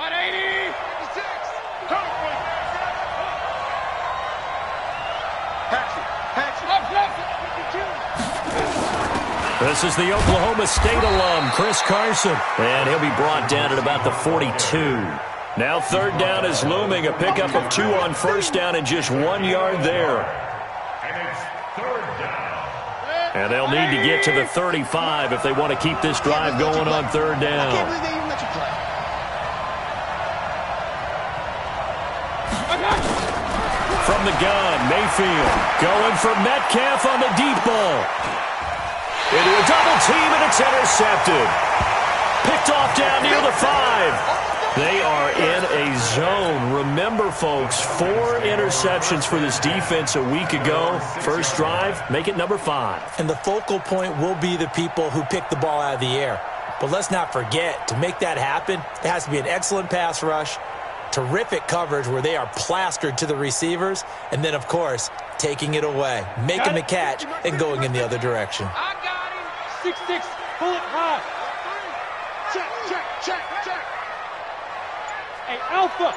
180. 56. This is the Oklahoma State alum, Chris Carson. And he'll be brought down at about the 42. Now third down is looming. A pickup of 2 on first down and just 1 yard there. And they'll need to get to the 35 if they want to keep this drive going on third down. From the gun, Mayfield going for Metcalf on the deep ball. Into a double team, and it's intercepted. Picked off down near the 5. They are in a zone. Remember, folks, 4 interceptions for this defense a week ago. First drive, make it number 5. And the focal point will be the people who pick the ball out of the air. But let's not forget, to make that happen, it has to be an excellent pass rush, terrific coverage where they are plastered to the receivers, and then, of course, taking it away, making the catch, and going in the other direction. I got him. 6-6, pull it high. Check. Hey, Alpha.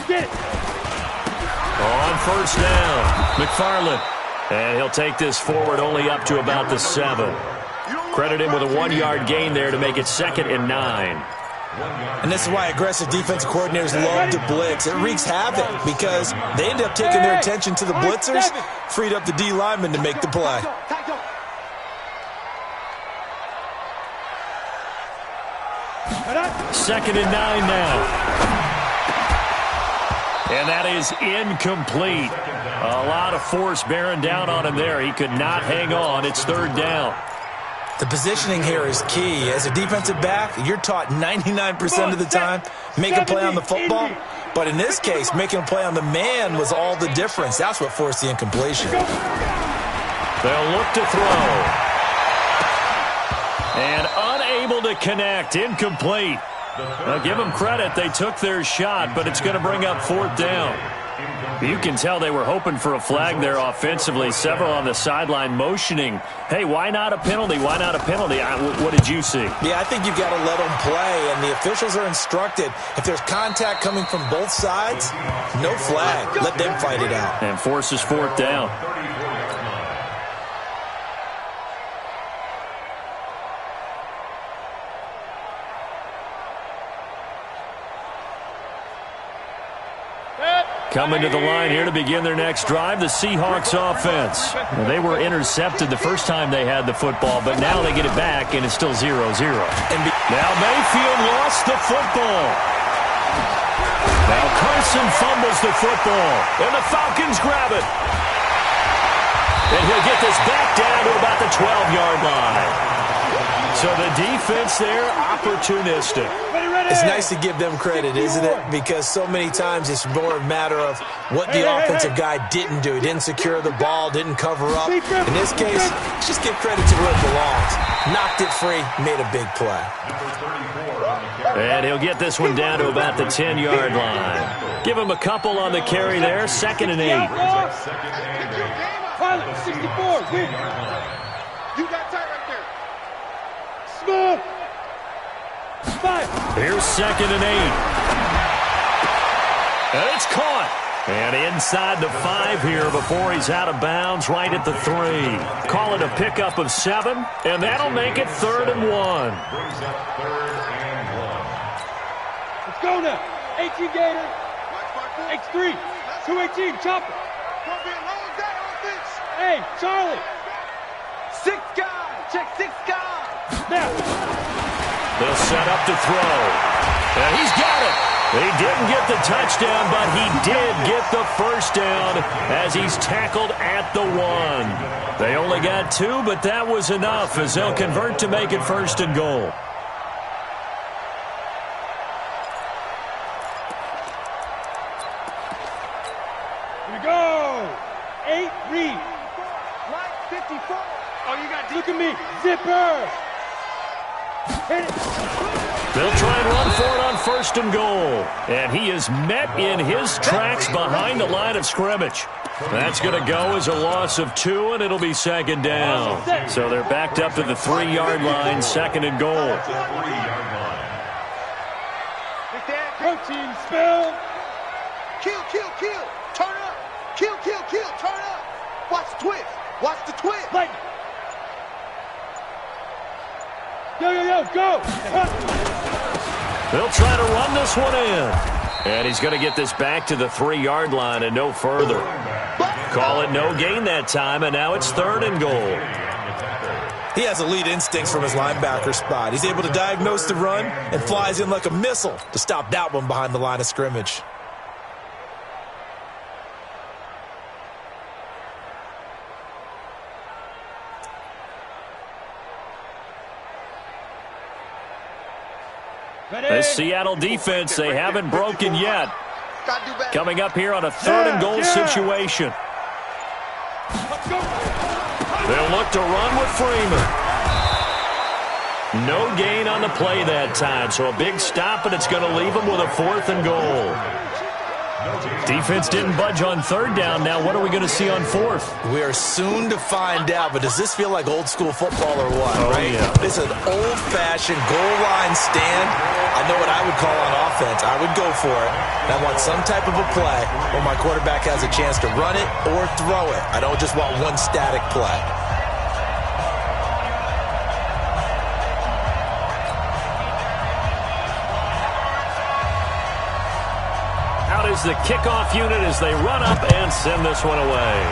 Get it. On first down, McFarland. And he'll take this forward only up to about the 7. Credit him with a 1-yard gain there to make it 2nd and 9. And this is why aggressive defensive coordinators love to blitz. It wreaks havoc because they end up taking their attention to the blitzers, freed up the D lineman to make the play. Second and 9 now. And that is incomplete. A lot of force bearing down on him there. He could not hang on. It's third down. The positioning here is key. As a defensive back, you're taught 99% of the time, make a play on the football. But in this case, making a play on the man was all the difference. That's what forced the incompletion. They'll look to throw. And unable to connect. Incomplete. Now, give them credit. They took their shot, but it's going to bring up fourth down. You can tell they were hoping for a flag there offensively. Several on the sideline motioning, hey, why not a penalty? Why not a penalty? What did you see? Yeah, I think you've got to let them play, and the officials are instructed. If there's contact coming from both sides, no flag. Let them fight it out. And forces fourth down. Coming to the line here to begin their next drive, the Seahawks offense. Well, they were intercepted the first time they had the football, but now they get it back, and it's still 0-0. Now Mayfield lost the football. Now Carson fumbles the football, and the Falcons grab it. And he'll get this back down to about the 12-yard line. So the defense there, opportunistic. It's nice to give them credit, isn't it? Because so many times it's more a matter of what the offensive guy didn't do. He didn't secure the ball, didn't cover up. In this case, just give credit to where it belongs. Knocked it free, made a big play. And he'll get this one down to about the 10-yard line. Give him a couple on the carry there, 2nd and 8. Pilot, 64, win. You got tight right there. Smooth. 5. Here's 2nd and 8. And it's caught. And inside the 5 here before he's out of bounds, right at the 3. Call it a pickup of 7, and that'll make it 3rd and 1. Let's go now. 18 Gator. X3. 218. Chopper. Hey, Charlie. 6 guys. Check 6 guys. Now. They'll set up to throw. And he's got it. He didn't get the touchdown, but he did get the first down as he's tackled at the 1. They only got 2, but that was enough as they'll convert to make it 1st and goal. Here we go. 8 read. Line 54. Oh, you got. Look at me. Zipper. They'll try and run for it on 1st and goal. And he is met in his tracks behind the line of scrimmage. That's going to go as a loss of 2, and it'll be 2nd down. So they're backed up to the 3-yard line, 2nd and goal. Protein spill. Kill, kill, kill. Turn up. Kill, kill, kill. Turn up. Watch the twist. Watch the twist. Right. Yo, yo, yo, go. They'll try to run this one in. And he's going to get this back to the 3-yard line and no further. Call it no gain that time, and now it's 3rd and goal. He has elite instincts from his linebacker spot. He's able to diagnose the run and flies in like a missile to stop that one behind the line of scrimmage. This Seattle defense, they haven't broken yet. Coming up here on a 3rd and goal situation. They'll look to run with Freeman. No gain on the play that time, so a big stop, and it's going to leave them with a 4th and goal. Defense didn't budge on 3rd down. Now what are we going to see on 4th? We are soon to find out, but does this feel like old school football or what? Oh, right? Yeah. This is an old-fashioned goal line stand. I know what I would call on offense. I would go for it. And I want some type of a play where my quarterback has a chance to run it or throw it. I don't just want one static play. Out is the kickoff unit as they run up and send this one away.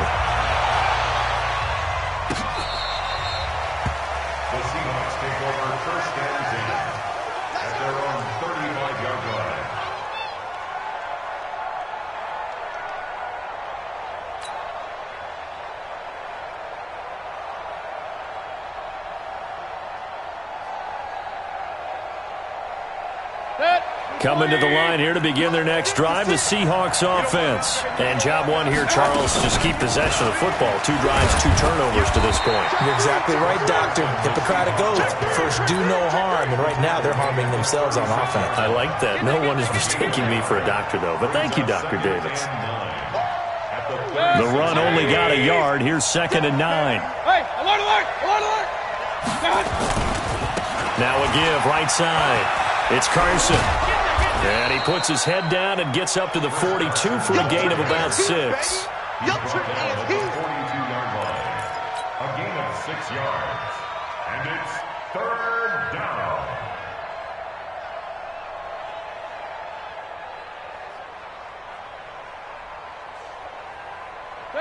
The Seahawks take over 1st and 10 at their own 35-yard line. Coming to the line here to begin their next drive, the Seahawks offense. And job one here, Charles, just keep possession of the football. 2 drives, 2 turnovers to this point. You're exactly right, Doctor. Hippocratic oath. First, do no harm. And right now, they're harming themselves on offense. I like that. No one is mistaking me for a doctor, though. But thank you, Dr. Davis. The run only got a yard. Here's 2nd and 9. Hey, alert, alert, alert, alert. Now a give, right side. It's Carson. And he puts his head down and gets up to the 42 for a gain of about 6. 42-yard line. A gain of 6 yards. And it's 3rd down.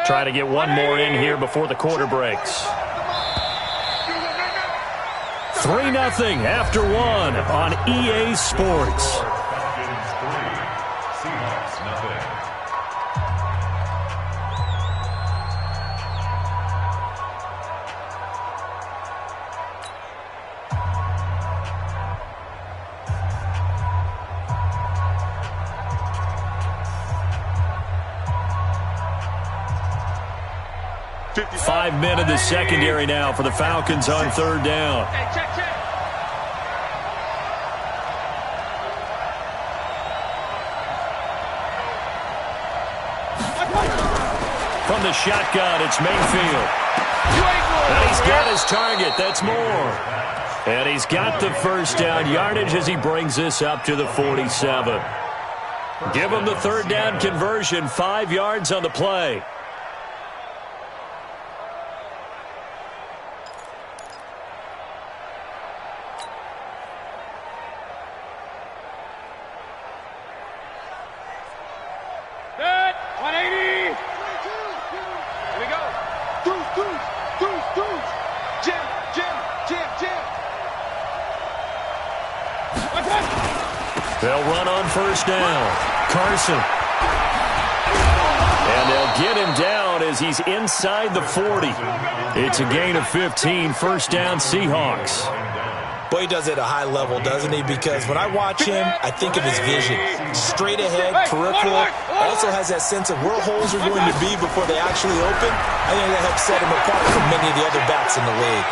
Try to get one more in here before the quarter breaks. 3-0 after 1 on EA Sports. Falcons 3, Seahawks nothing. Five men in the secondary now for the Falcons on 3rd down. From the shotgun, it's Mayfield. And he's got his target. That's more. And he's got the 1st down yardage as he brings this up to the 47. Give him the 3rd down conversion. 5 yards on the play. They'll run on 1st down. Carson. And they'll get him down as he's inside the 40. It's a gain of 15. 1st down, Seahawks. Boy, he does it at a high level, doesn't he? Because when I watch him, I think of his vision. Straight ahead, peripheral. Also has that sense of where holes are going to be before they actually open. I think that helps set him apart from many of the other backs in the league.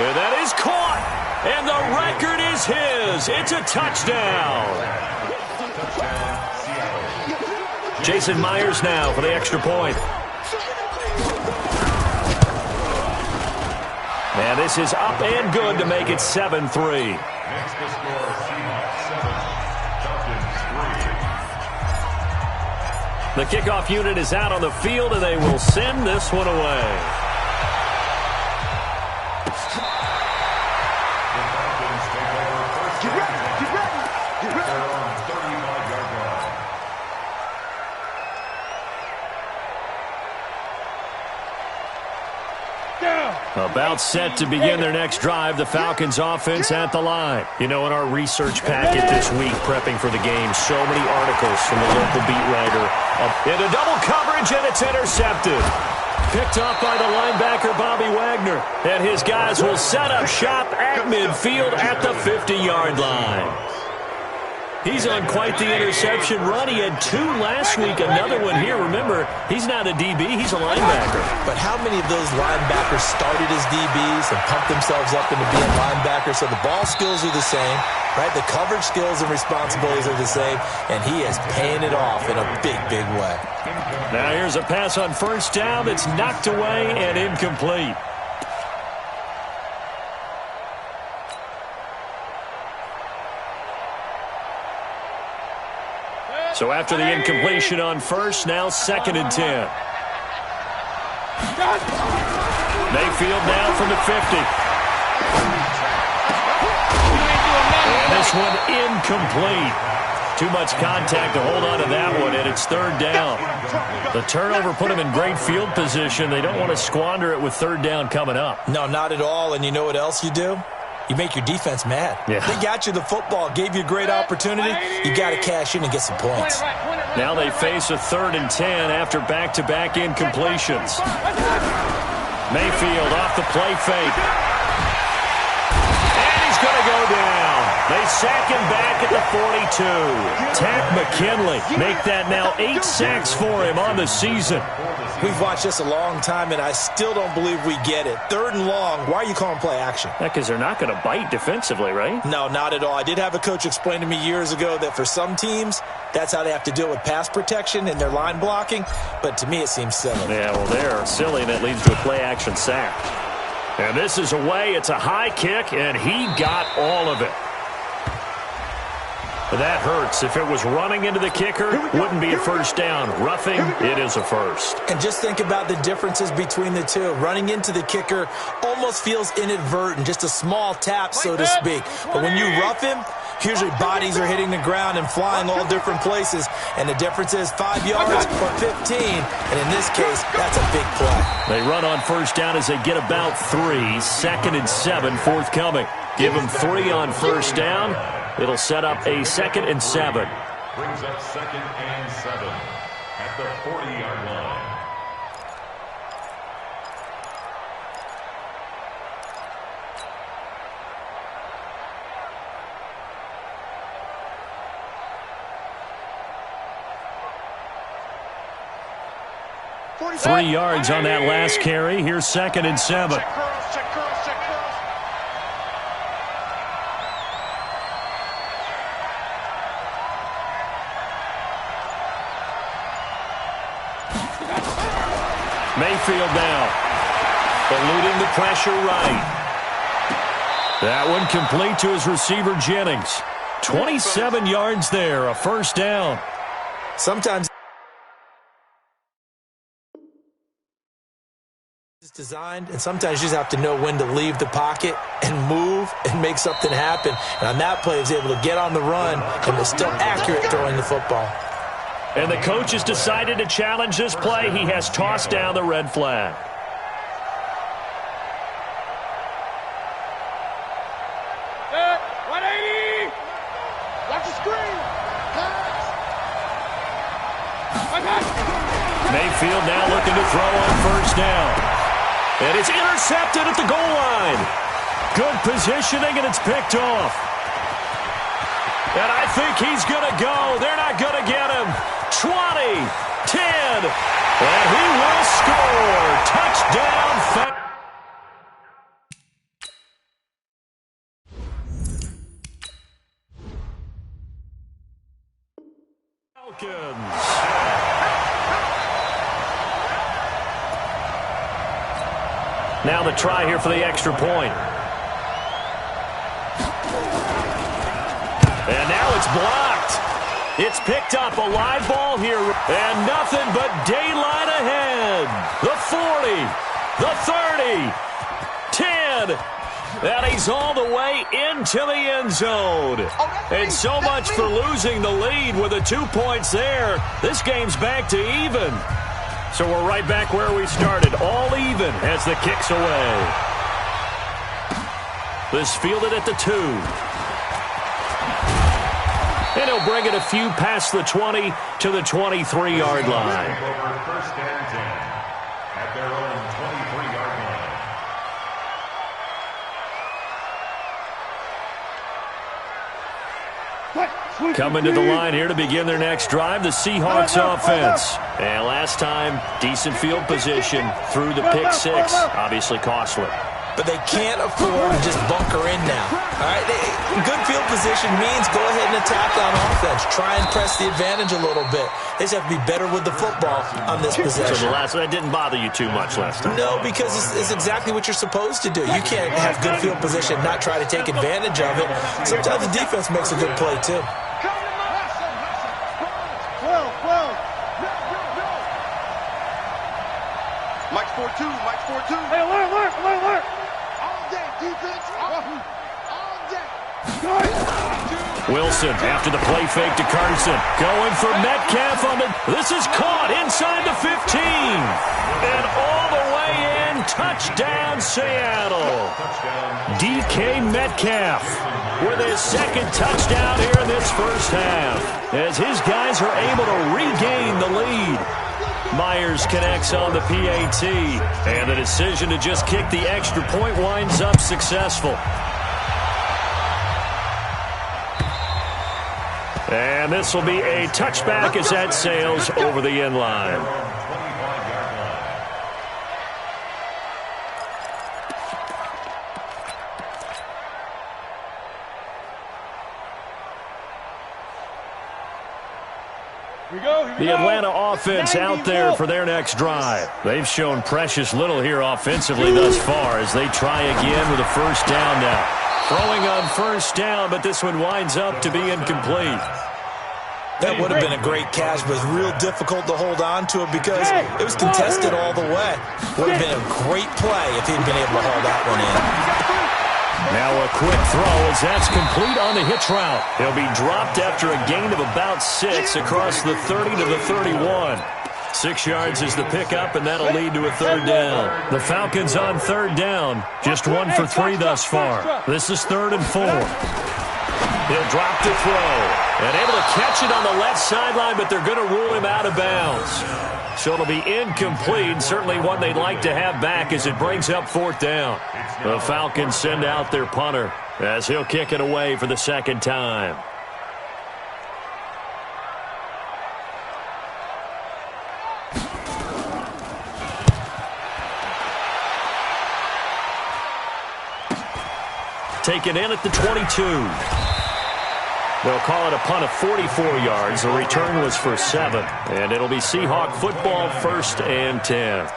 And that is caught. And the record is his. It's a touchdown. Jason Myers now for the extra point. And this is up and good to make it 7-3. Makes the score Seahawks 7, The kickoff unit is out on the field, and they will send this one away. Get ready, get ready, get ready. They're on 35-yard line. About set to begin their next drive, the Falcons offense at the line. You know, in our research packet this week, prepping for the game, so many articles from the local beat writer. Into double coverage, and it's intercepted. Picked off by the linebacker, Bobby Wagner. And his guys will set up shop at midfield at the 50-yard line. He's on quite the interception run. He had 2 last week, another one here. Remember, he's not a DB, he's a linebacker. But how many of those linebackers started as DBs and pumped themselves up into being linebackers? So the ball skills are the same, right? The coverage skills and responsibilities are the same, and he is paying it off in a big, big way. Now here's a pass on first down that's knocked away and incomplete. So after the incompletion on first, now 2nd and 10. Mayfield now from the 50. And this one incomplete. Too much contact to hold on to that one, and it's 3rd down. The turnover put them in great field position. They don't want to squander it with 3rd down coming up. No, not at all. And you know what else you do? You make your defense mad. Yeah. They got you the football, gave you a great opportunity. You got to cash in and get some points. Now they face a 3rd and 10 after back-to-back incompletions. Mayfield off the play fake. And he's going to go down. They sack him back at the 42. Tack McKinley make that now 8 sacks for him on the season. We've watched this a long time, and I still don't believe we get it. 3rd and long, why are you calling play action? Because they're not going to bite defensively, right? No, not at all. I did have a coach explain to me years ago that for some teams, that's how they have to deal with pass protection and their line blocking. But to me, it seems silly. Yeah, well, they're silly, and it leads to a play-action sack. And this is away. It's a high kick, and he got all of it. That hurts. If it was running into the kicker, wouldn't be a first down. Roughing, it is a first. And just think about the differences between the two. Running into the kicker almost feels inadvertent, just a small tap, so to speak. But when you rough him, usually bodies are hitting the ground and flying all different places. And the difference is 5 yards or 15. And in this case, that's a big play. They run on first down as they get about 3. 2nd and 7 forthcoming. Give them 3 on first down. It'll set up a 2nd and 7. Brings up 2nd and 7 at the 40-yard line. Three yards on that last carry. Here's 2nd and 7. Mayfield now, eluding the pressure right. That one complete to his receiver, Jennings. 27 yards there, a first down. Sometimes it's designed, and sometimes you just have to know when to leave the pocket and move and make something happen. And on that play, he was able to get on the run and was still accurate throwing the football. And the coach has decided to challenge this play. He has tossed down the red flag. Set, 180. Watch the screen. Mayfield now looking to throw on first down. And it's intercepted at the goal line. Good positioning, and it's picked off. And I think he's going to go. They're not going to get him. 20, 10, and he will score. Touchdown, Falcons. Now the try here for the extra point. And now it's blocked. It's picked up, a live ball here, and nothing but daylight ahead. The 40, the 30, 10, and he's all the way into the end zone. And so much for losing the lead with the 2 points there. This game's back to even. So we're right back where we started, all even as the kick's away. This fielded at the 2. And he'll bring it a few past the 20 to the 23-yard line. First and 10 at their own 23-yard line. Coming to the line here to begin their next drive, the Seahawks offense. And last time, decent field position through the pick 6. Obviously costly. But they can't afford to just bunker in now. All right, good field position means go ahead and attack on offense. Try and press the advantage a little bit. They just have to be better with the football on this possession. So that didn't bother you too much last time? No, because it's exactly what you're supposed to do. You can't have good field position and not try to take advantage of it. Sometimes the defense makes a good play, too. Mike's 4-2, Mike's 4-2. Hey, alert. All day, defense. All day. Wilson after the play fake to Carson. Going for Metcalf on the... This is caught inside the 15. And all the way in. Touchdown, Seattle. DK Metcalf with his second touchdown here in this first half. As his guys are able to regain the lead. Myers connects on the PAT, and the decision to just kick the extra point winds up successful. And this will be a touchback as that sails over the end line. The Atlanta offense out there for their next drive. They've shown precious little here offensively thus far as they try again with a first down now. Throwing on first down, but this one winds up to be incomplete. That would have been a great catch, but it's real difficult to hold on to it because it was contested all the way. Would have been a great play if he'd been able to hold that one in. Now a quick throw as that's complete on the hitch route. He'll be dropped after a gain of about 6 across the 30 to the 31. 6 yards is the pickup, and that'll lead to a third down. The Falcons on third down. Just 1 for 3 thus far. This is 3rd and 4. He'll drop the throw. And able to catch it on the left sideline, but they're going to rule him out of bounds. So it'll be incomplete, certainly one they'd like to have back as it brings up 4th down. The Falcons send out their punter as he'll kick it away for the second time. Taken in at the 22. They'll call it a punt of 44 yards. The return was for 7. And it'll be Seahawk football, 1st and 10.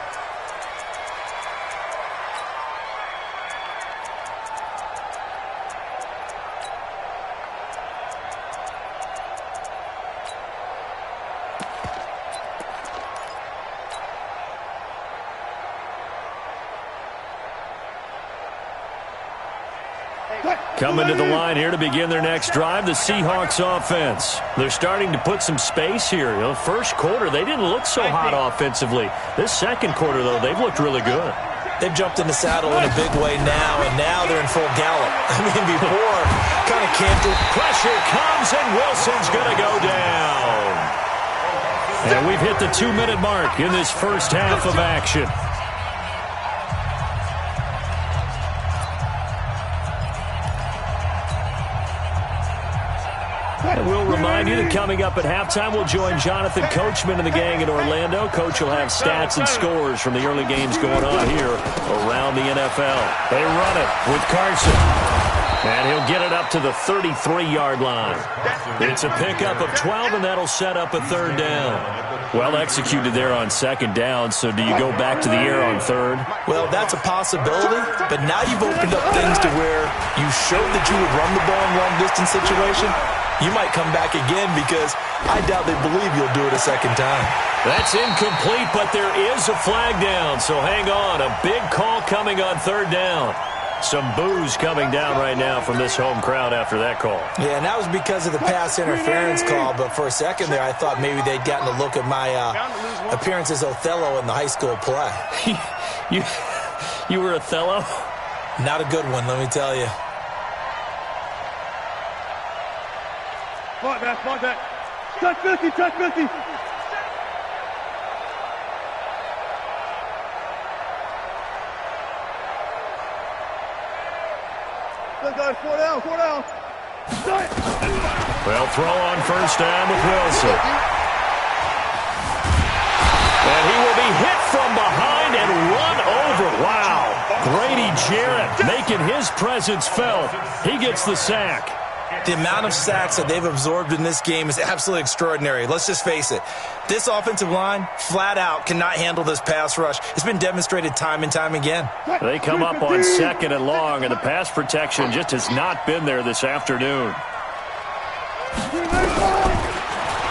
Coming to the line here to begin their next drive, the Seahawks offense. They're starting to put some space here. You know, first quarter, they didn't look so hot offensively. This second quarter, though, they've looked really good. They've jumped in the saddle in a big way now, and now they're in full gallop. I mean, before, kind of canted. Pressure comes, and Wilson's going to go down. And we've hit the 2-minute mark in this first half of action. And we'll remind you that coming up at halftime, we'll join Jonathan Coachman and the gang in Orlando. Coach will have stats and scores from the early games going on here around the NFL. They run it with Carson. And he'll get it up to the 33-yard line. It's a pickup of 12, and that'll set up a third down. Well executed there on second down, so do you go back to the air on third? Well, that's a possibility, but now you've opened up things to where you showed that you would run the ball in long-distance situation. you might come back again because I doubt they believe you'll do it a second time. That's incomplete, but there is a flag down, so hang on. A big call coming on third down. Some boos coming down right now from this home crowd after that call. Yeah, and that was because of the pass interference call, but for a second there I thought maybe they'd gotten a look at my appearance as Othello in the high school play. You were Othello? Not a good one, let me tell you. Fight back. Touch 50, touch 50. Guys, 4 down. Well, throw on first down with Wilson. And he will be hit from behind and run over. Wow. Grady Jarrett making his presence felt. He gets the sack. The amount of sacks that they've absorbed in this game is absolutely extraordinary. Let's just face it. This offensive line, flat out, cannot handle this pass rush. It's been demonstrated time and time again. They come up on second and long, and the pass protection just has not been there this afternoon.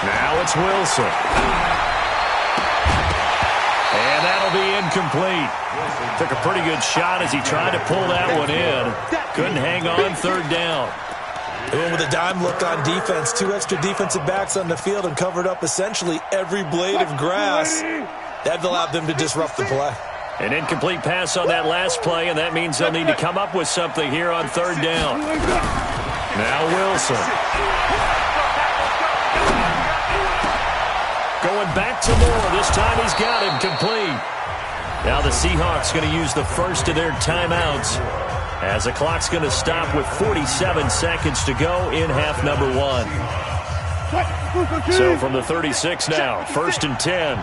Now it's Wilson. And that'll be incomplete. Took a pretty good shot as he tried to pull that one in. Couldn't hang on third down. They went with a dime look on defense. 2 extra defensive backs on the field and covered up essentially every blade of grass. That allowed them to disrupt the play. An incomplete pass on that last play, and that means they'll need to come up with something here on third down. Now Wilson. Going back to Moore. This time he's got him complete. Now the Seahawks going to use the first of their timeouts, as the clock's going to stop with 47 seconds to go in half number 1. So from the 36 now, 1st and 10.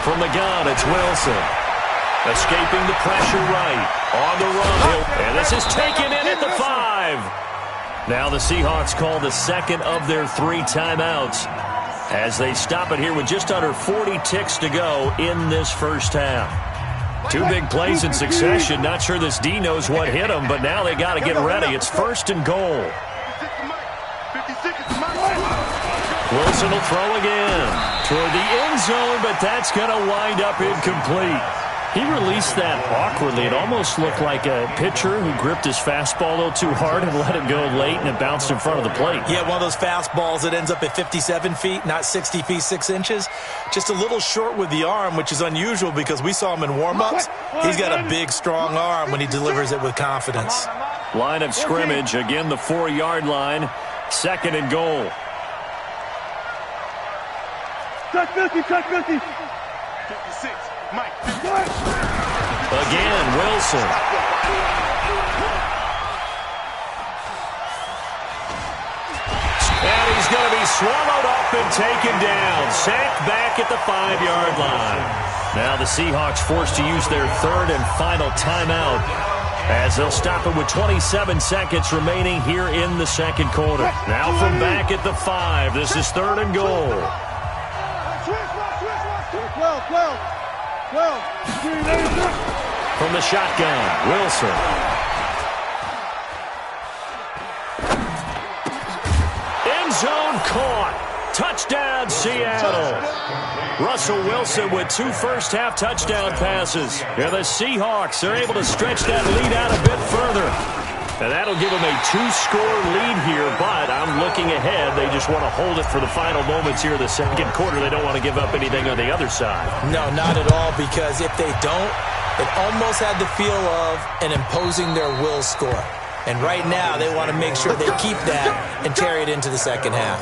From the gun, it's Wilson. Escaping the pressure right. On the run. And this is taken in at the 5. Now the Seahawks call the second of their 3 timeouts, as they stop it here with just under 40 ticks to go in this first half. 2 big plays in succession. Not sure this D knows what hit him, but now they got to get ready. It's 1st and goal. Wilson will throw again toward the end zone, but that's going to wind up incomplete. He released that awkwardly. It almost looked like a pitcher who gripped his fastball a little too hard and let it go late, and it bounced in front of the plate. Yeah, one of those fastballs that ends up at 57 feet, not 60 feet 6 inches. Just a little short with the arm, which is unusual because we saw him in warm-ups. He's got a big, strong arm when he delivers it with confidence. Line of scrimmage, again the 4-yard line, 2nd and goal. Touch 50. 56, Mike. Again, Wilson. And he's going to be swallowed up and taken down. Sacked back at the 5-yard line. Now the Seahawks forced to use their 3rd and final timeout, as they'll stop it with 27 seconds remaining here in the 2nd quarter. Now from back at the 5, this is 3rd and goal. 12. From the shotgun, Wilson. End zone caught. Touchdown, Seattle. Russell Wilson with 2 first-half touchdown passes. And the Seahawks are able to stretch that lead out a bit further. And that'll give them a 2-score lead here, but I'm looking ahead. They just want to hold it for the final moments here of the 2nd quarter. They don't want to give up anything on the other side. No, not at all, because if they don't, it almost had the feel of an imposing their will score. And right now, they want to make sure they keep that and carry it into the 2nd half.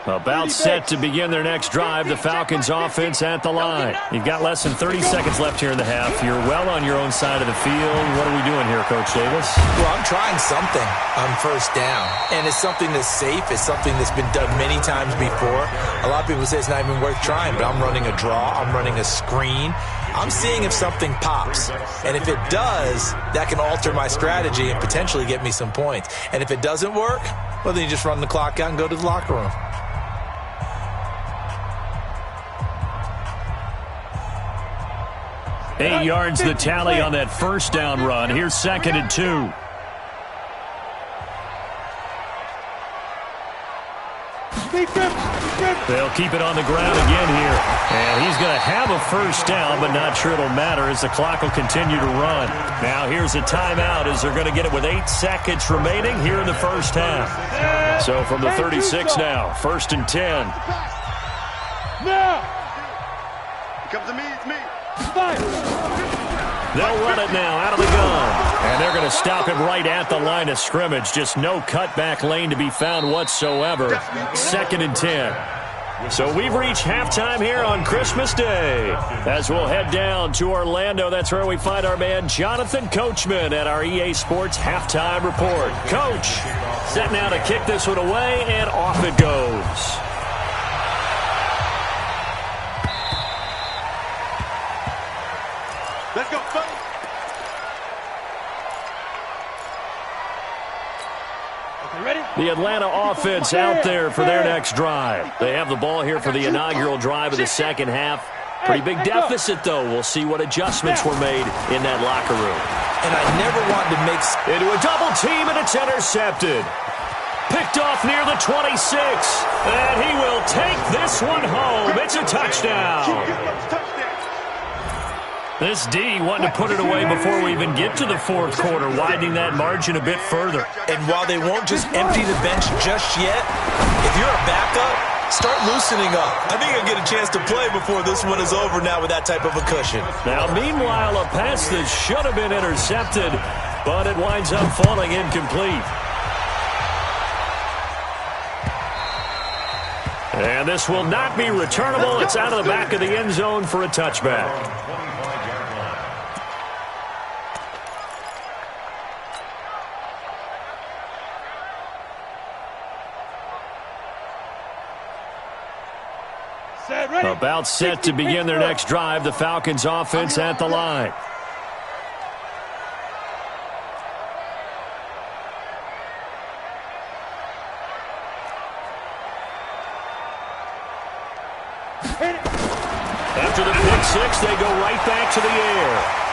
About set to begin their next drive. The Falcons offense at the line. You've got less than 30 seconds left here in the half. You're well on your own side of the field. What are we doing here, Coach Davis? Well, I'm trying something on first down. And it's something that's safe. It's something that's been done many times before. A lot of people say it's not even worth trying, but I'm running a draw. I'm running a screen. I'm seeing if something pops. And if it does, that can alter my strategy and potentially get me some points. And if it doesn't work, well, then you just run the clock out and go to the locker room. Eight yards the tally on that first down run. Here's 2nd and 2. They'll keep it on the ground again here. And he's going to have a first down, but not sure it'll matter as the clock will continue to run. Now here's a timeout as they're going to get it with 8 seconds remaining here in the first half. So from the 36 now, 1st and 10. Now! It comes to me, it's me. They'll run it now out of the gun. And they're going to stop him right at the line of scrimmage. Just no cutback lane to be found whatsoever. 2nd and 10. So we've reached halftime here on Christmas Day. As we'll head down to Orlando, that's where we find our man Jonathan Coachman at our EA Sports Halftime Report. Coach, set now to kick this one away, and off it goes. Let's go, fellas. Okay, ready? The Atlanta offense out there for their next drive. They have the ball here for the inaugural drive of the second half. Pretty big deficit, though. We'll see what adjustments were made in that locker room. And I never wanted to make... Into a double team, and it's intercepted. Picked off near the 26. And he will take this one home. It's a touchdown. This D wanting to put it away before we even get to the fourth quarter, widening that margin a bit further. And while they won't just empty the bench just yet, if you're a backup, start loosening up. I think you'll get a chance to play before this one is over now with that type of a cushion. Now, meanwhile, a pass that should have been intercepted, but it winds up falling incomplete. And this will not be returnable. It's out of the back of the end zone for a touchback. About set to begin their next drive. The Falcons offense at the line. After the pick six, they go right back to the air.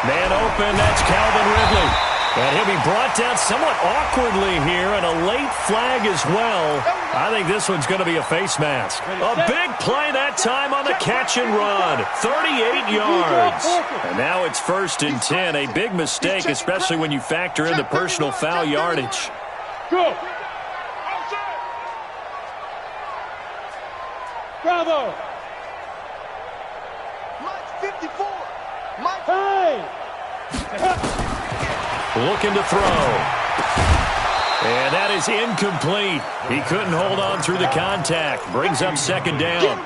Man open, that's Calvin Ridley. And he'll be brought down somewhat awkwardly here, and a late flag as well. I think this one's going to be a face mask. A big play that time on the catch and run. 38 yards. And now it's 1st and 10. A big mistake, especially when you factor in the personal foul yardage. Go. Bravo. Mike 54. Mike. Hey. Looking to throw. And that is incomplete. He couldn't hold on through the contact. Brings up 2nd down.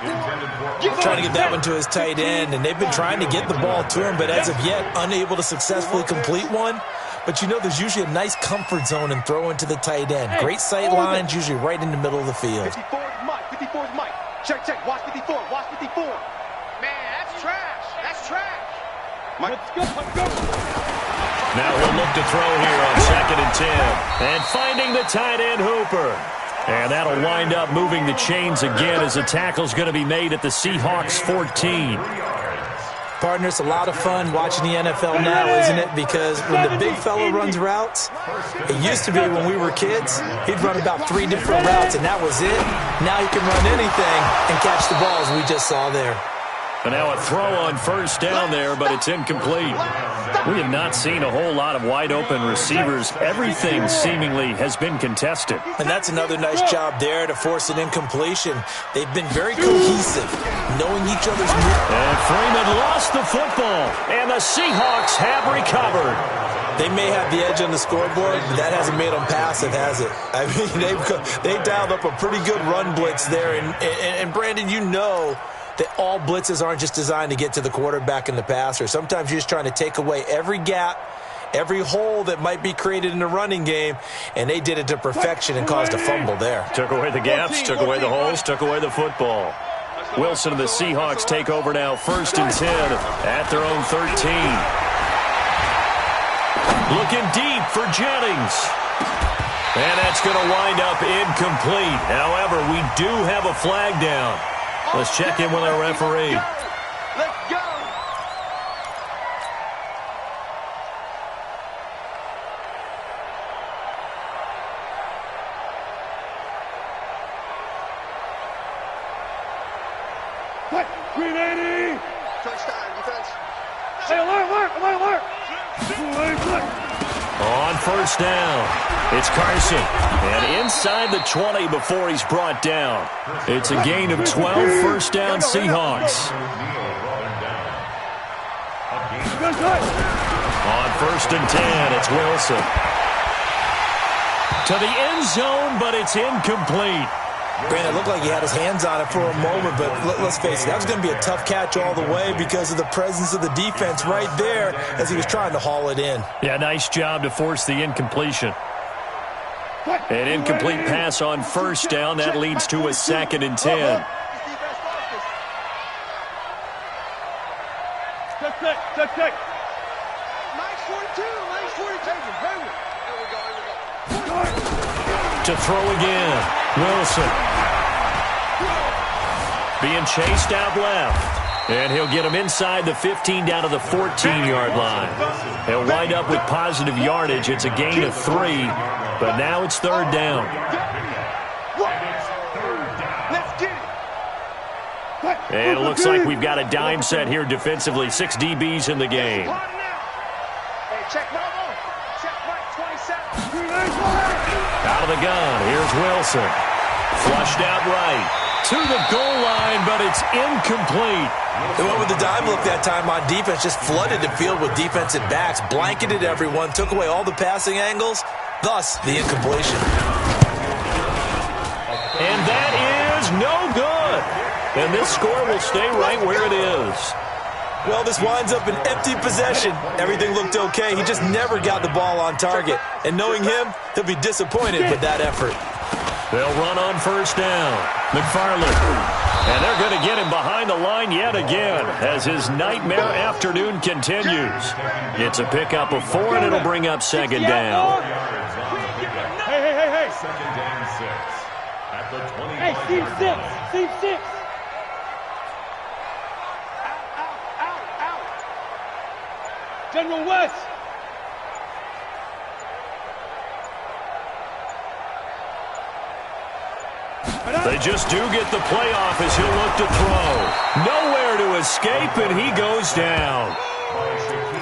Trying to get that one to his tight end, and they've been trying to get the ball to him, but as of yet, unable to successfully complete one. But you know there's usually a nice comfort zone in throwing to the tight end. Great sight lines, usually right in the middle of the field. 54 is Mike. 54 is Mike. Check, check. Watch 54. Watch 54. Man, that's trash. That's trash. Mike. Let's go. Now he'll look to throw here on 2nd and 10. And finding the tight end Hooper. And that'll wind up moving the chains again as the tackle's going to be made at the Seahawks 14. Partner, it's a lot of fun watching the NFL now, isn't it? Because when the big fella runs routes, it used to be when we were kids, he'd run about 3 different routes, and that was it. Now he can run anything and catch the balls we just saw there. And now a throw on 1st down there, but it's incomplete. We have not seen a whole lot of wide-open receivers. Everything seemingly has been contested. And that's another nice job there to force an incompletion. They've been very cohesive, knowing each other's moves. And Freeman lost the football, and the Seahawks have recovered. They may have the edge on the scoreboard, but that hasn't made them passive, has it? I mean, they dialed up a pretty good run blitz there. And Brandon, you know that all blitzes aren't just designed to get to the quarterback and the passer. Sometimes you're just trying to take away every gap, every hole that might be created in the running game, and they did it to perfection and caused a fumble there. Took away the gaps, took away the holes, took away the football. Wilson and the Seahawks take over now, 1st and 10 at their own 13. Looking deep for Jennings. And that's going to wind up incomplete. However, we do have a flag down. Let's check in with our referee. Let's go. Green 80! Touchdown, defense. Hey, alert! On 1st down, it's Carson. And inside the 20 before he's brought down. It's a gain of 12, 1st down Seahawks. On 1st and 10, it's Wilson. To the end zone, but it's incomplete. Brandon, it looked like he had his hands on it for a moment, but let's face it, that was going to be a tough catch all the way because of the presence of the defense right there as he was trying to haul it in. Yeah, nice job to force the incompletion. An incomplete pass on 1st down. That leads to a 2nd and 10. Check. Nice 42. Here we go. To throw again, Wilson. Being chased out left. And he'll get him inside the 15 down to the 14-yard line. He'll wind up with positive yardage. It's a gain of 3, but now it's 3rd down. Let's get it. And it looks like we've got a dime set here defensively. 6 DBs in the game. Hey, check right, 27. Out of the gun, here's Wilson. Flushed out right. To the goal line, but it's incomplete. They went with the dime look that time on defense, just flooded the field with defensive backs, blanketed everyone, took away all the passing angles, thus the incompletion. And that is no good. And this score will stay right where it is. Well, this winds up an empty possession. Everything looked okay. He just never got the ball on target. And knowing him, he'll be disappointed with that effort. They'll run on 1st down. McFarland. And they're going to get him behind the line yet again as his nightmare afternoon continues. It's a pickup of 4, and it'll bring up 2nd down. Hey. 2nd and 6. At the 20. Hey, Steve 6. Out. General West. They just do get the playoff as he'll look to throw. Nowhere to escape, and he goes down.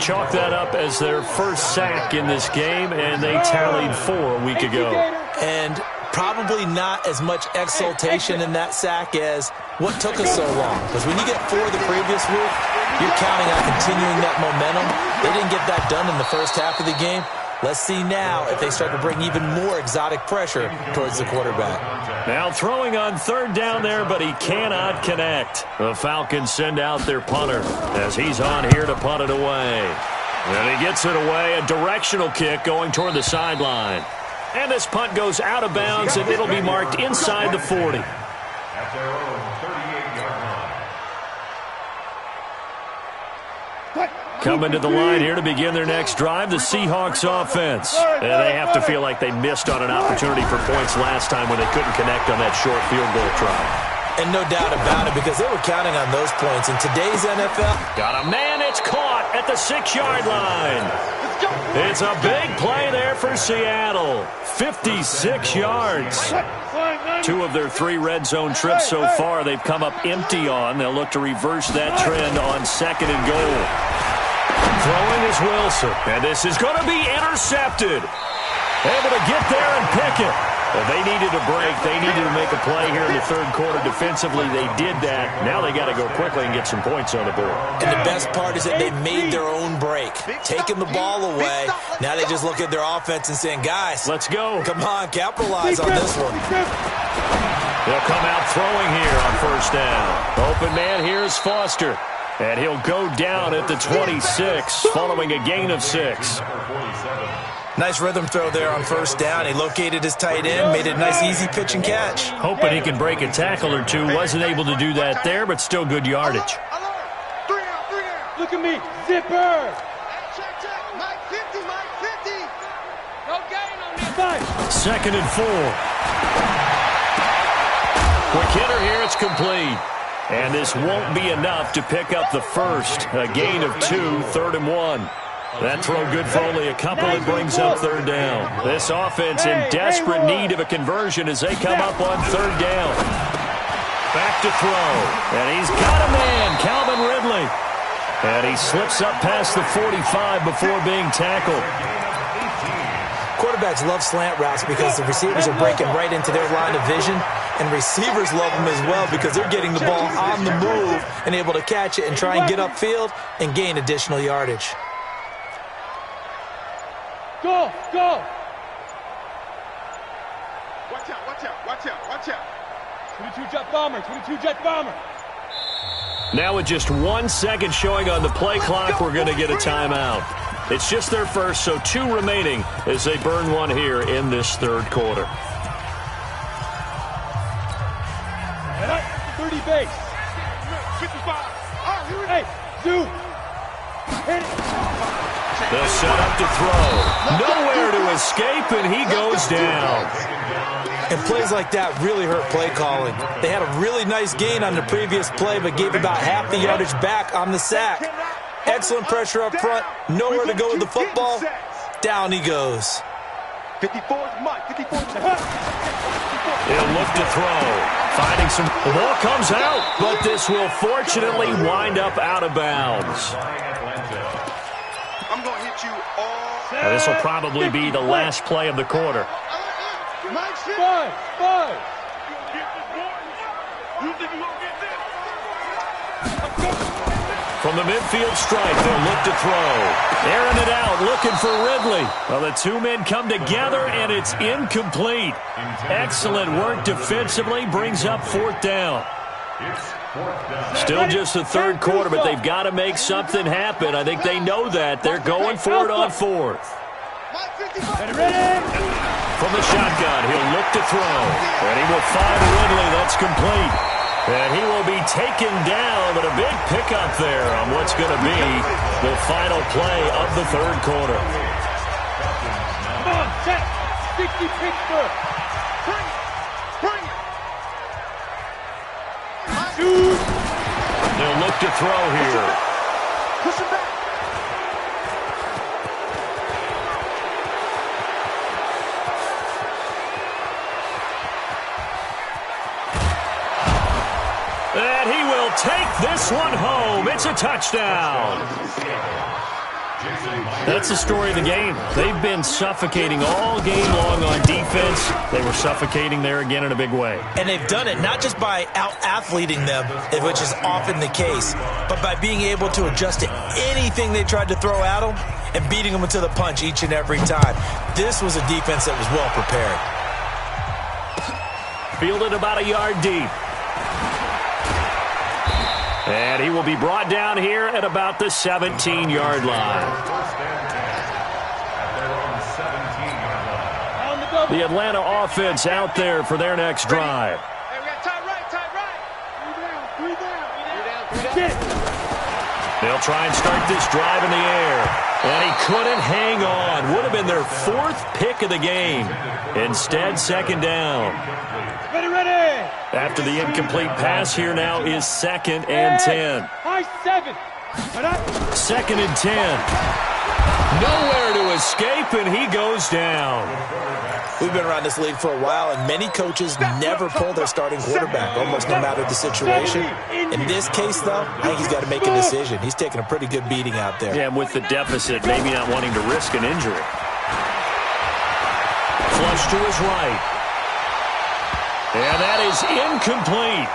Chalk that up as their first sack in this game, and they tallied 4 a week ago. And probably not as much exultation in that sack as what took us so long. Because when you get 4 the previous week, you're counting on continuing that momentum. They didn't get that done in the first half of the game. Let's see now if they start to bring even more exotic pressure towards the quarterback. Now throwing on 3rd down there, but he cannot connect. The Falcons send out their punter as he's on here to punt it away. And he gets it away, a directional kick going toward the sideline. And this punt goes out of bounds, and it'll be marked inside the 40. At their own 38-yard line. Coming to the line here to begin their next drive, the Seahawks offense. And they have to feel like they missed on an opportunity for points last time when they couldn't connect on that short field goal try. And no doubt about it, because they were counting on those points. In today's NFL, got a man, it's caught at the 6-yard line. It's a big play there for Seattle. 56 yards. 2 of their 3 red zone trips so far they've come up empty on. They'll look to reverse that trend on 2nd and goal. Throwing is Wilson, and this is going to be intercepted. Able to get there and pick it. Well, they needed a break. They needed to make a play here in the 3rd quarter. Defensively, they did that. Now they got to go quickly and get some points on the board. And the best part is that they made their own break, taking the ball away. Now they just look at their offense and saying, guys, let's go. Come on, capitalize on this one. They'll come out throwing here on 1st down. Open man here is Foster. And he'll go down at the 26, following a gain of 6. Nice rhythm throw there on first down. He located his tight end, made it a nice, easy pitch and catch. Hoping he could break a tackle or two. Wasn't able to do that there, but still good yardage. Look at me, zipper. Mike 50, Mike 50. No gain on this. 2nd and 4. Quick hitter here, it's complete. And this won't be enough to pick up the first. A gain of 2, 3rd and 1. That throw good for only a couple. It brings up 3rd down. This offense in desperate need of a conversion as they come up on 3rd down. Back to throw. And he's got a man, Calvin Ridley. And he slips up past the 45 before being tackled. Quarterbacks love slant routes because the receivers are breaking right into their line of vision, and receivers love them as well because they're getting the ball on the move and able to catch it and try and get upfield and gain additional yardage. Go, go. Watch out, watch out, watch out, watch out. 22 jet bomber, 22 jet bomber. Now with just 1 second showing on the play clock, we're going to get a timeout. It's just their first, so 2 remaining as they burn one here in this 3rd quarter. 30 base. 55. Hey, dude. Hit it. They'll set up to throw. Nowhere to escape, and he goes down. And plays like that really hurt play calling. They had a really nice gain on the previous play, but gave about half the yardage back on the sack. Excellent pressure up front. Nowhere to go with the football. Down he goes. 54's Mike. 54's He'll look to throw. Finding some. The ball comes out, but this will fortunately wind up out of bounds. I'm going to hit you all. This will probably be the last play of the quarter. Mike 5. From the midfield stripe, they'll look to throw. Airing it out, looking for Ridley. Well, the 2 men come together, and it's incomplete. Excellent work defensively, brings up 4th down. Still just the 3rd quarter, but they've got to make something happen. I think they know that. They're going for it on 4th. From the shotgun, he'll look to throw. And he will find Ridley. That's complete. And he will be taken down, but a big pickup there on what's going to be the final play of the 3rd quarter. Come on, set. 60 Pittsburgh. Bring it. Dude. They'll look to throw here. Push it back. And he will take this one home. It's a touchdown. That's the story of the game. They've been suffocating all game long on defense. They were suffocating there again in a big way. And they've done it not just by out-athleting them, which is often the case, but by being able to adjust to anything they tried to throw at them and beating them to the punch each and every time. This was a defense that was well prepared. Fielded about a yard deep. And he will be brought down here at about the 17-yard line. The Atlanta offense out there for their next drive. Hey, we got tight right. 3 down. They'll try and start this drive in the air. And he couldn't hang on. Would have been their 4th pick of the game. Instead, 2nd down. Ready. After the incomplete pass, here now is 2nd and 10. High 7. 2nd and 10. Nowhere to escape, and he goes down. We've been around this league for a while, and many coaches never pull their starting quarterback, almost no matter the situation. In this case, though, I think he's got to make a decision. He's taking a pretty good beating out there. Yeah, and with the deficit, maybe not wanting to risk an injury. Flush to his right. And that is incomplete.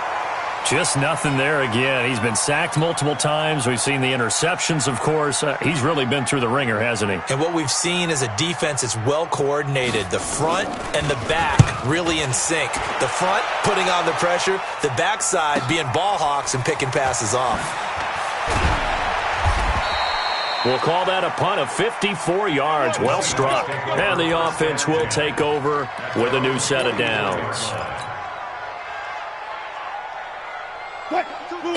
Just nothing there again. He's been sacked multiple times. We've seen the interceptions, of course. He's really been through the ringer, hasn't he? And what we've seen is a defense that's well coordinated. The front and the back really in sync. The front putting on the pressure. The backside being ball hawks and picking passes off. We'll call that a punt of 54 yards. Well struck. And the offense will take over with a new set of downs.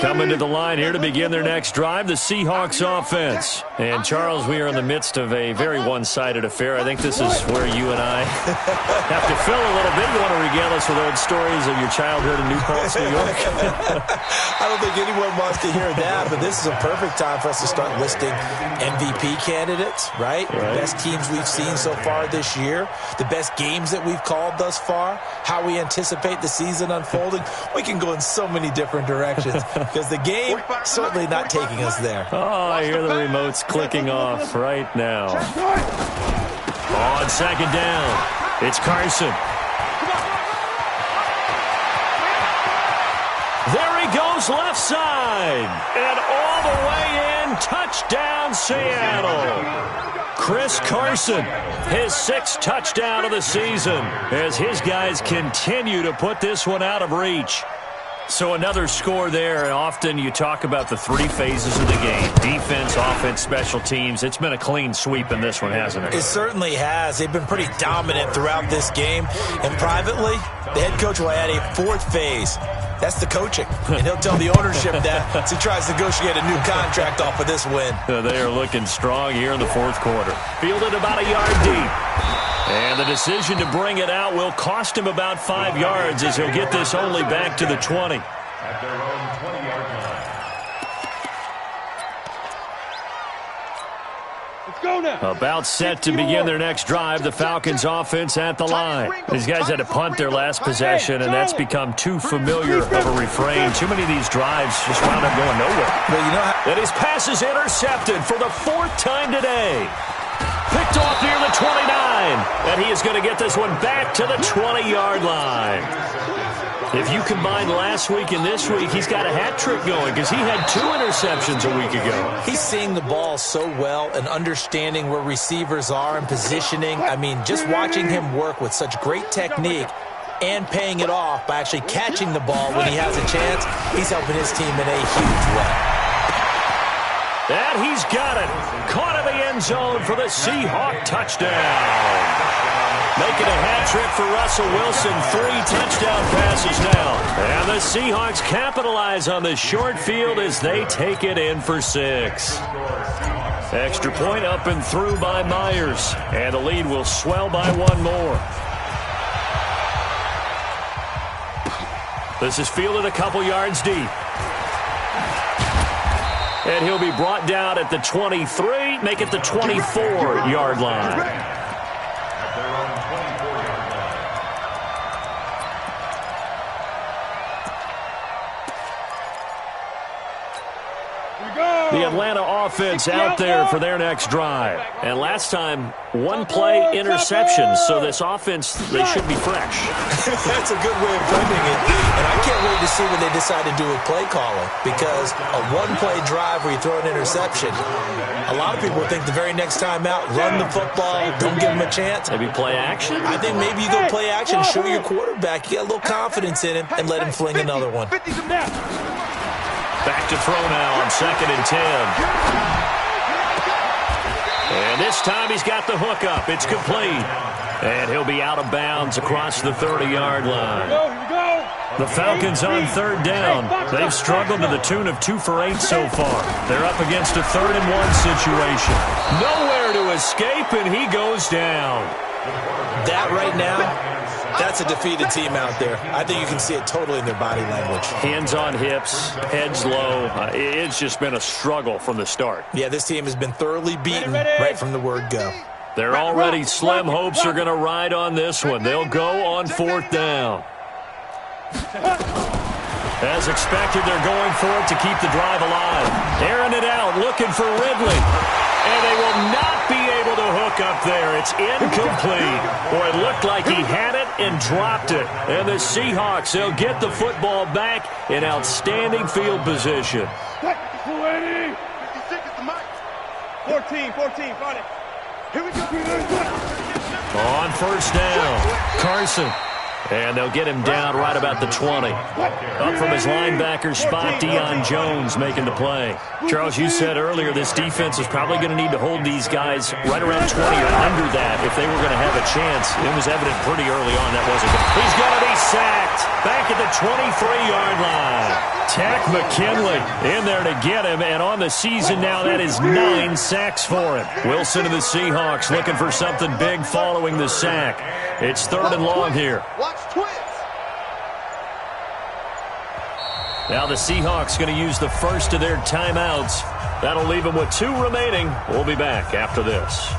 Coming to the line here to begin their next drive, the Seahawks offense. And, Charles, we are in the midst of a very one-sided affair. I think this is where you and I have to fill a little bit. You want to regale us with old stories of your childhood in New Paltz, New York? I don't think anyone wants to hear that, but this is a perfect time for us to start listing MVP candidates, right? The best teams we've seen so far this year, the best games that we've called thus far, how we anticipate the season unfolding. We can go in so many different directions. Because the game certainly not taking us there. Oh, I hear the remotes clicking off right now. On second down, it's Carson. There he goes, left side. And all the way in, touchdown Seattle. Chris Carson, his 6th touchdown of the season, as his guys continue to put this one out of reach. So another score there, and often you talk about the 3 phases of the game. Defense, offense, special teams. It's been a clean sweep in this one, hasn't it? It certainly has. They've been pretty dominant throughout this game. And privately, the head coach will add a 4th phase. That's the coaching. And he'll tell the ownership that as he tries to negotiate a new contract off of this win. They are looking strong here in the 4th quarter. Fielded about a yard deep. And the decision to bring it out will cost him about 5 yards as he'll get this only back to the 20. At their own 20-yard line. Let's go now. About set to begin their next drive, the Falcons offense at the line. These guys had to punt their last possession, and that's become too familiar of a refrain. Too many of these drives just wound up going nowhere. Well, you know And his pass is intercepted for the 4th time today. Picked off near the 29, and he is going to get this one back to the 20-yard line. If you combine last week and this week, he's got a hat trick going because he had 2 interceptions a week ago. He's seeing the ball so well and understanding where receivers are and positioning. I mean, just watching him work with such great technique and paying it off by actually catching the ball when he has a chance, he's helping his team in a huge way. And he's got it. Caught in the end zone for the Seahawk touchdown. Making a hat trick for Russell Wilson. 3 touchdown passes now. And the Seahawks capitalize on the short field as they take it in for 6. Extra point up and through by Myers. And the lead will swell by 1 more. This is fielded a couple yards deep. And he'll be brought down at the 23, make it the 24-yard line. At their own 24-yard line. Here we go. The Atlanta offense out there for their next drive. And last time, 1-play interception. So this offense, they should be fresh. That's a good way of putting it. And I can't wait to see what they decide to do with play calling. Because a 1-play drive where you throw an interception, a lot of people think the very next time out, run the football, don't give them a chance. Maybe play action? I think maybe you go play action, show your quarterback, you get a little confidence in him, and let him fling another one. Back to throw now on 2nd and 10. And this time he's got the hook up. It's complete. And he'll be out of bounds across the 30-yard line. The Falcons on 3rd down. They've struggled to the tune of 2 for 8 so far. They're up against a 3rd and 1 situation. Nowhere to escape, and he goes down. That right now, that's a defeated team out there. I think you can see it totally in their body language. Hands on hips, heads low. It's just been a struggle from the start. Yeah, this team has been thoroughly beaten right from the word go. They're already slim hopes are going to ride on this one. They'll go on 4th down. As expected, they're going for it to keep the drive alive. Airing it out, looking for Ridley. And they will not be able to hook up there. It's incomplete. Boy, it looked like he had it and dropped it. And the Seahawks, they'll get the football back in outstanding field position. 20. 14, find it. Here we go. On 1st down, Carson. And they'll get him down right about the 20. Up from his linebacker spot, Deion Jones making the play. Charles, you said earlier this defense is probably going to need to hold these guys right around 20 or under that if they were going to have a chance. It was evident pretty early on that wasn't good. He's going to be sacked back at the 23-yard line. Tack McKinley in there to get him, and on the season now, that is 9 sacks for him. Wilson and the Seahawks looking for something big following the sack. It's 3rd and long here. Watch twist. Now the Seahawks going to use the first of their timeouts. That'll leave them with 2 remaining. We'll be back after this.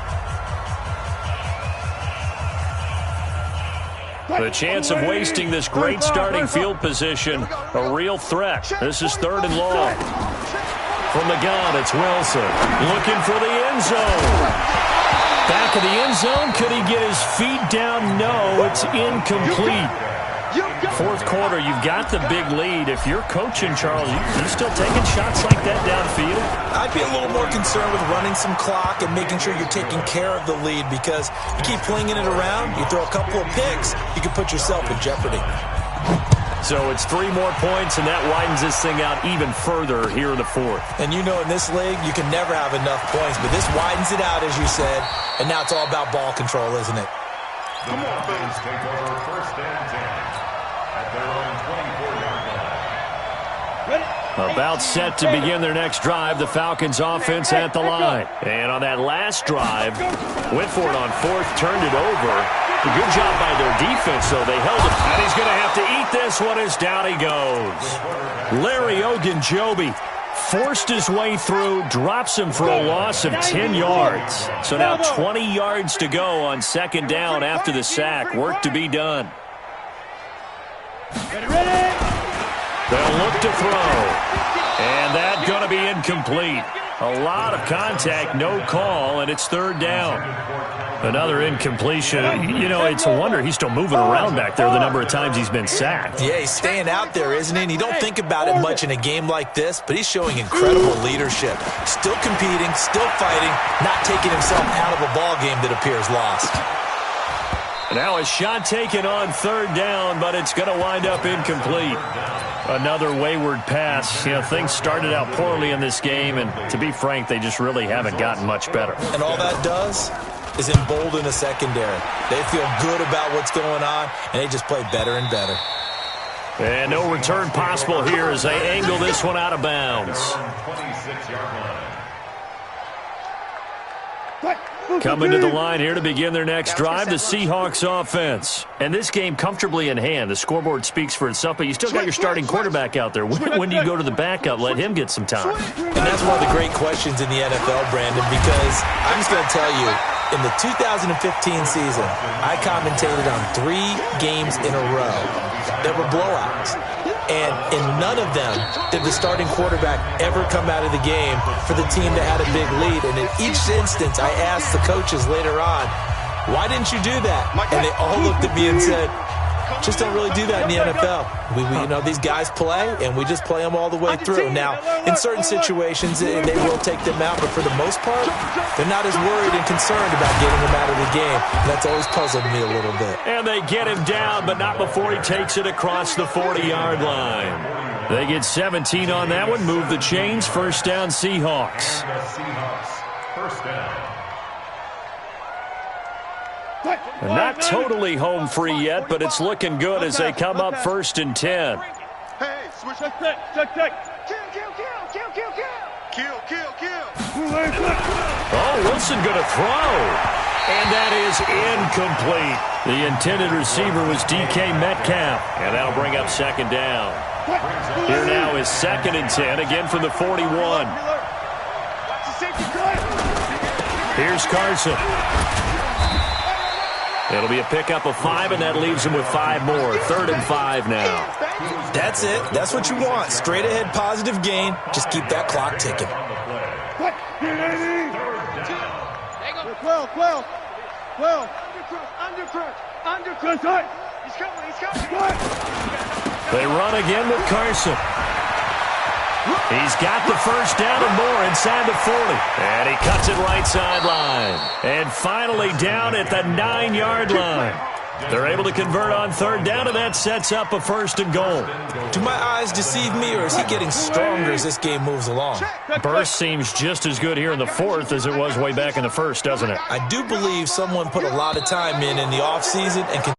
The chance of wasting this great starting field position, a real threat. This is 3rd and long. From the gun, it's Wilson looking for the end zone. Back of the end zone. Could he get his feet down? No, it's incomplete. 4th quarter, you've got the big lead. If you're coaching, Charles, you still taking shots like that downfield? I'd be a little more concerned with running some clock and making sure you're taking care of the lead, because you keep flinging it around, you throw a couple of picks, you can put yourself in jeopardy. So it's 3 more points, and that widens this thing out even further here in the 4th. And you know in this league, you can never have enough points, but this widens it out, as you said, and now it's all about ball control, isn't it? The Falcons take over 1st and 10 at their own 24-yard line. About set to begin their next drive, the Falcons offense at the line. And on that last drive, went for it on 4th, turned it over. A good job by their defense, though. They held it. And he's going to have to eat this one as down he goes. Larry Ogunjobi forced his way through, drops him for a loss of 10 yards. So now 20 yards to go on 2nd down after the sack. Work to be done. They'll look to throw. And that's going to be incomplete. A lot of contact, no call, and it's 3rd down. Another incompletion. You know, it's a wonder he's still moving around back there the number of times he's been sacked. Yeah, he's staying out there, isn't he? And you don't think about it much in a game like this, but he's showing incredible leadership. Still competing, still fighting, not taking himself out of a ball game that appears lost. Now a shot taken on 3rd down, but it's going to wind up incomplete. Another wayward pass. You know, things started out poorly in this game, and to be frank, they just really haven't gotten much better. And all that does is embolden the secondary. They feel good about what's going on, and they just play better and better. And no return possible here as they angle this one out of bounds. 26-yard line. Coming to the line here to begin their next drive, the Seahawks offense. And this game comfortably in hand. The scoreboard speaks for itself, but you still got your starting quarterback out there. When do you go to the backup? Let him get some time. And that's one of the great questions in the NFL, Brandon, because I'm just going to tell you, in the 2015 season, I commentated on 3 games in a row that were blowouts. And in none of them did the starting quarterback ever come out of the game for the team that had a big lead. And in each instance, I asked the coaches later on, why didn't you do that? And they all looked at me and said, just don't really do that in the NFL. We you know, these guys play, and we just play them all the way through. Now, in certain situations, they will take them out, but for the most part, they're not as worried and concerned about getting them out of the game. And that's always puzzled me a little bit. And they get him down, but not before he takes it across the 40-yard line. They get 17 on that one, move the chains, 1st down Seahawks. And the Seahawks, 1st down. Not totally home free yet, but it's looking good as they come up 1st and 10. Hey, switch. Kill. Oh, Wilson going to throw. And that is incomplete. The intended receiver was DK Metcalf. And that'll bring up 2nd down. Here now is 2nd and 10, again from the 41. Here's Carson. It'll be a pickup of 5, and that leaves him with 5 more. 3rd and 5 now. That's it. That's what you want. Straight ahead positive gain. Just keep that clock ticking. Undercrunch. He's coming. They run again with Carson. He's got the 1st down and more inside the 40. And he cuts it right sideline. And finally down at the 9-yard line. They're able to convert on third down, and that sets up a 1st and goal. Do my eyes deceive me, or is he getting stronger as this game moves along? Burst seems just as good here in the 4th as it was way back in the 1st, doesn't it? I do believe someone put a lot of time in the offseason and